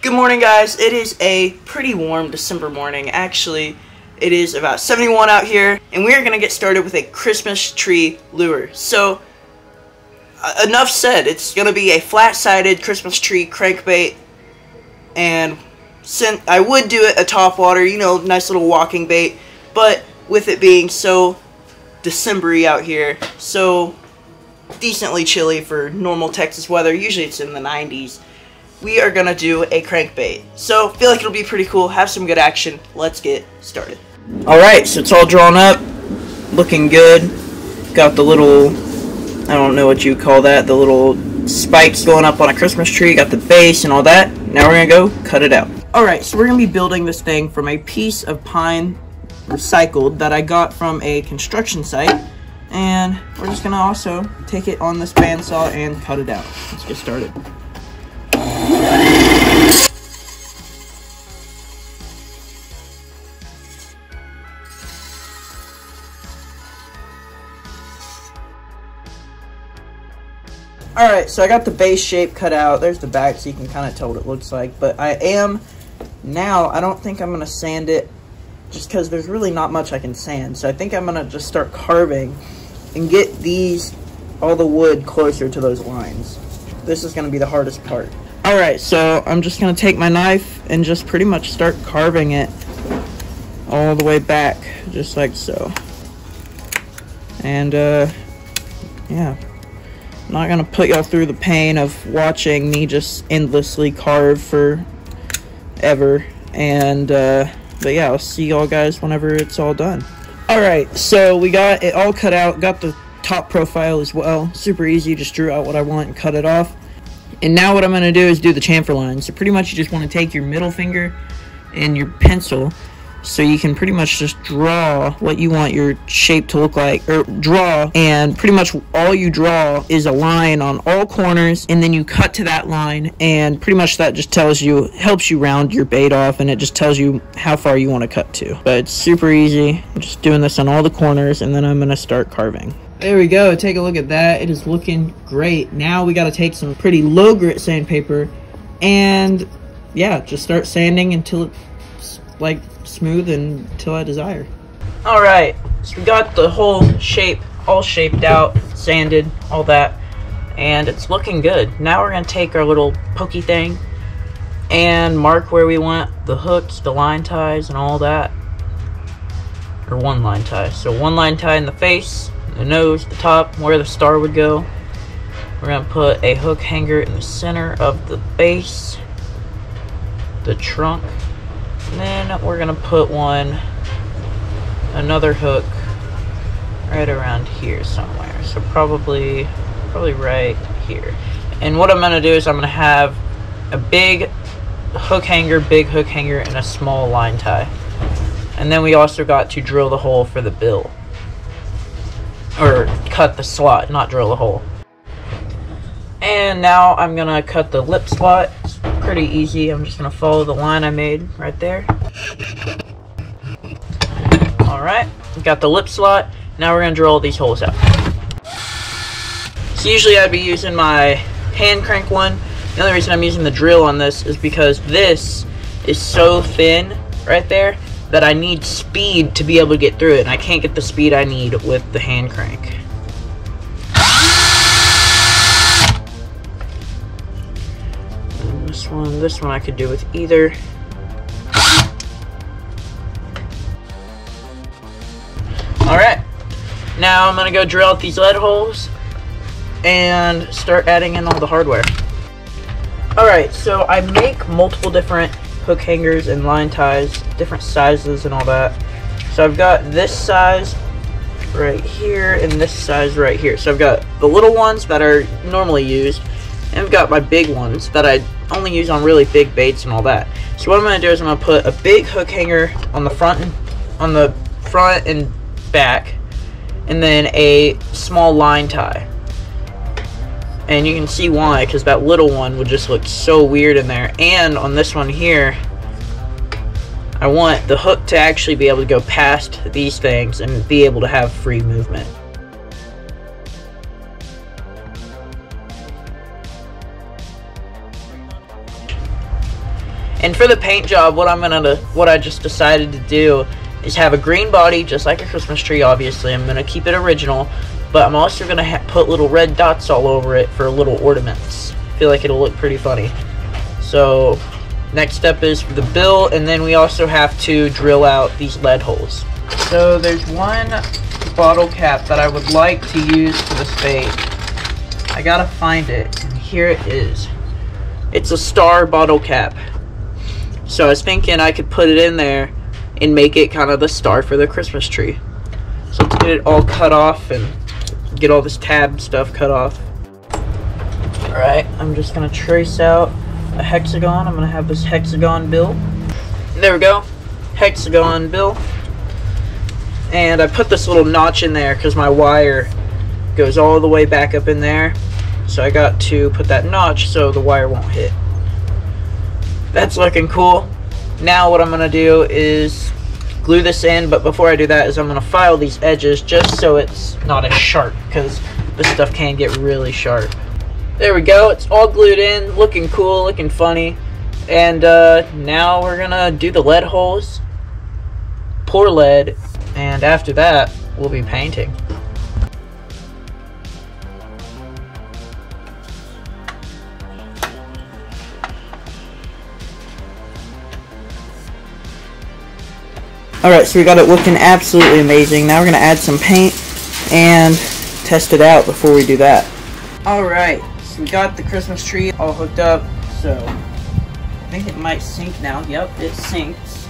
Good morning, guys. It is a pretty warm December morning. Actually, it is about 71 out here, and we are going to get started with a Christmas tree lure. So, enough said. It's going to be a flat-sided Christmas tree crankbait, and I would do it a topwater, you know, nice little walking bait, but with it being so December-y out here, so decently chilly for normal Texas weather, usually it's in the 90s, we are gonna do a crankbait. So, feel like it'll be pretty cool, have some good action. Let's get started. Alright, so it's all drawn up, looking good. Got the little, I don't know what you call that, the little spikes going up on a Christmas tree, got the base and all that. Now we're gonna go cut it out. Alright, so we're gonna be building this thing from a piece of pine recycled that I got from a construction site. And we're just gonna also take it on this bandsaw and cut it out. Let's get started. Alright, so I got the base shape cut out. There's the back so you can kind of tell what it looks like. But I don't think I'm going to sand it just because there's really not much I can sand. So I think I'm going to just start carving and get all the wood closer to those lines. This is going to be the hardest part. Alright, so I'm just going to take my knife and just pretty much start carving it all the way back, just like so. And, yeah. I'm not going to put y'all through the pain of watching me just endlessly carve forever. And, but yeah, I'll see y'all guys whenever it's all done. Alright, so we got it all cut out, got the top profile as well. Super easy, just drew out what I want and cut it off. And now what I'm going to do is do the chamfer line. So pretty much you just want to take your middle finger and your pencil, so you can pretty much just draw what you want your shape to look like, or draw, and pretty much all you draw is a line on all corners, and then you cut to that line, and pretty much that just helps you round your bait off, and it just tells you how far you want to cut to. But it's super easy. I'm just doing this on all the corners, and then I'm going to start carving. There we go. Take a look at that. It is looking great. Now we got to take some pretty low grit sandpaper, and yeah, just start sanding until it's like smooth until I desire. Alright, so we got the whole shape all shaped out, sanded, all that, and it's looking good. Now we're going to take our little pokey thing and mark where we want the hooks, the line ties, and all that. Or one line tie. So one line tie in the face, the nose, the top, where the star would go. We're going to put a hook hanger in the center of the base, the trunk. And then we're going to put another hook right around here somewhere. So probably right here. And what I'm going to do is I'm going to have a big hook hanger, and a small line tie. And then we also got to drill the hole for the bill. Or cut the slot, not drill the hole. And now I'm going to cut the lip slot. It's pretty easy. I'm just going to follow the line I made right there. Alright, got the lip slot. Now we're going to drill all these holes out. So usually I'd be using my hand crank one. The only reason I'm using the drill on this is because this is so thin right there that I need speed to be able to get through it. And I can't get the speed I need with the hand crank. This one I could do with either. Alright, now I'm going to go drill out these lead holes and start adding in all the hardware. Alright, so I make multiple different hook hangers and line ties, different sizes and all that. So I've got this size right here and this size right here. So I've got the little ones that are normally used, and I've got my big ones that I only use on really big baits and all that. So what I'm going to do is I'm going to put a big hook hanger on the front and back, and then a small line tie. And you can see why, because that little one would just look so weird in there. And on this one here, I want the hook to actually be able to go past these things and be able to have free movement. And for the paint job, what I just decided to do is have a green body, just like a Christmas tree. Obviously, I'm gonna keep it original, but I'm also gonna put little red dots all over it for little ornaments. I feel like it'll look pretty funny. So next step is for the bill, and then we also have to drill out these lead holes. So there's one bottle cap that I would like to use for this bait. I gotta find it, and here it is. It's a star bottle cap. So I was thinking I could put it in there and make it kind of the star for the Christmas tree. So let's get it all cut off and get all this tab stuff cut off. Alright, I'm just gonna trace out a hexagon. I'm gonna have this hexagon bill. There we go, hexagon bill. And I put this little notch in there because my wire goes all the way back up in there. So I got to put that notch so the wire won't hit. That's looking cool. Now what I'm gonna do is glue this in, but before I do that is I'm gonna file these edges just so it's not as sharp, because this stuff can get really sharp. There we go, it's all glued in, looking cool, looking funny. And now we're gonna do the lead holes, pour lead, and after that we'll be painting. Alright, so we got it looking absolutely amazing. Now we're going to add some paint and test it out before we do that. Alright, so we got the Christmas tree all hooked up. So, I think it might sink now. Yep, it sinks.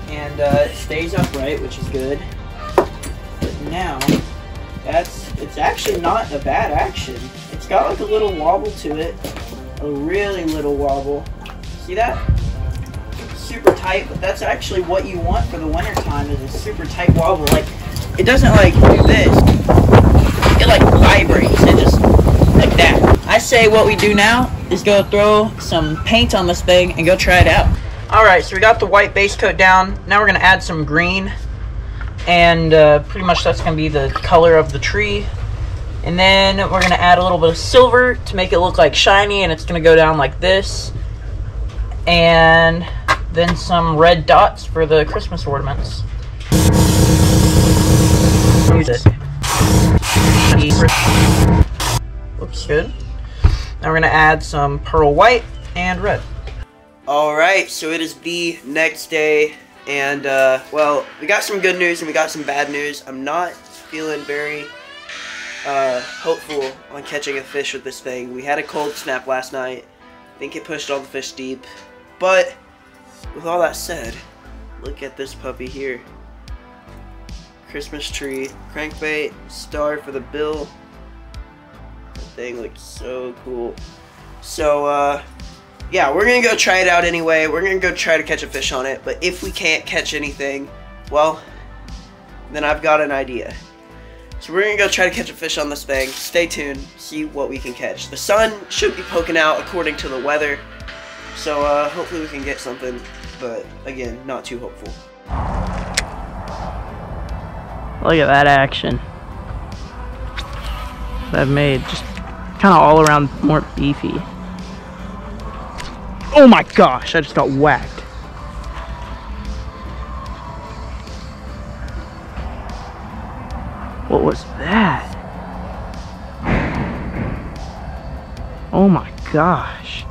And it stays upright, which is good. But now, it's actually not a bad action. It's got like a little wobble to it. A really little wobble. See that? Super tight, but that's actually what you want for the winter time, is a super tight wobble. Like, it doesn't like do this, it like vibrates, it just like that. I say what we do now is go throw some paint on this thing and go try it out. Alright, so we got the white base coat down. Now we're gonna add some green, and pretty much that's gonna be the color of the tree. And then we're gonna add a little bit of silver to make it look like shiny, and it's gonna go down like this. And then some red dots for the Christmas ornaments. Looks good. Now we're gonna add some pearl white and red. Alright, so it is the next day, and well, we got some good news and we got some bad news. I'm not feeling very hopeful on catching a fish with this thing. We had a cold snap last night. I think it pushed all the fish deep, but with all that said, look at this puppy here. Christmas tree, crankbait, star for the bill. That thing looks so cool. So, yeah, we're gonna go try it out anyway. We're gonna go try to catch a fish on it, but if we can't catch anything, well, then I've got an idea. So we're gonna go try to catch a fish on this thing. Stay tuned, see what we can catch. The sun should be poking out according to the weather. So, hopefully we can get something, but again, not too hopeful. Look at that action that I've made, just kind of all around more beefy. Oh my gosh, I just got whacked. What was that? Oh my gosh.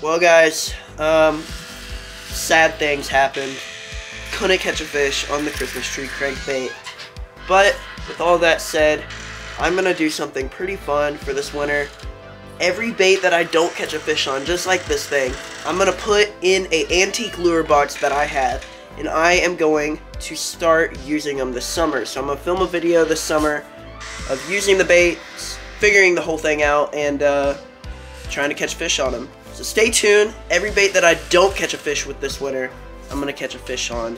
Well guys, sad things happened. Couldn't catch a fish on the Christmas tree crankbait. But with all that said, I'm gonna do something pretty fun for this winter. Every bait that I don't catch a fish on, just like this thing, I'm gonna put in an antique lure box that I have, and I am going to start using them this summer. So I'm gonna film a video this summer of using the baits, figuring the whole thing out, and trying to catch fish on them. So stay tuned. Every bait that I don't catch a fish with this winter, I'm gonna catch a fish on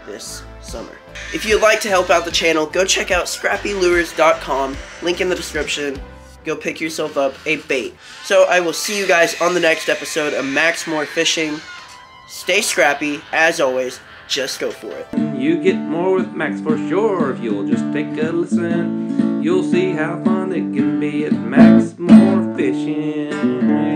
this summer. If you'd like to help out the channel, go check out scrappylures.com, link in the description. Go pick yourself up a bait. So I will see you guys on the next episode of Max More Fishing. Stay scrappy, as always, just go for it. You get more with Max for sure if you'll just take a listen. You'll see how fun it can be at Max More Fishing.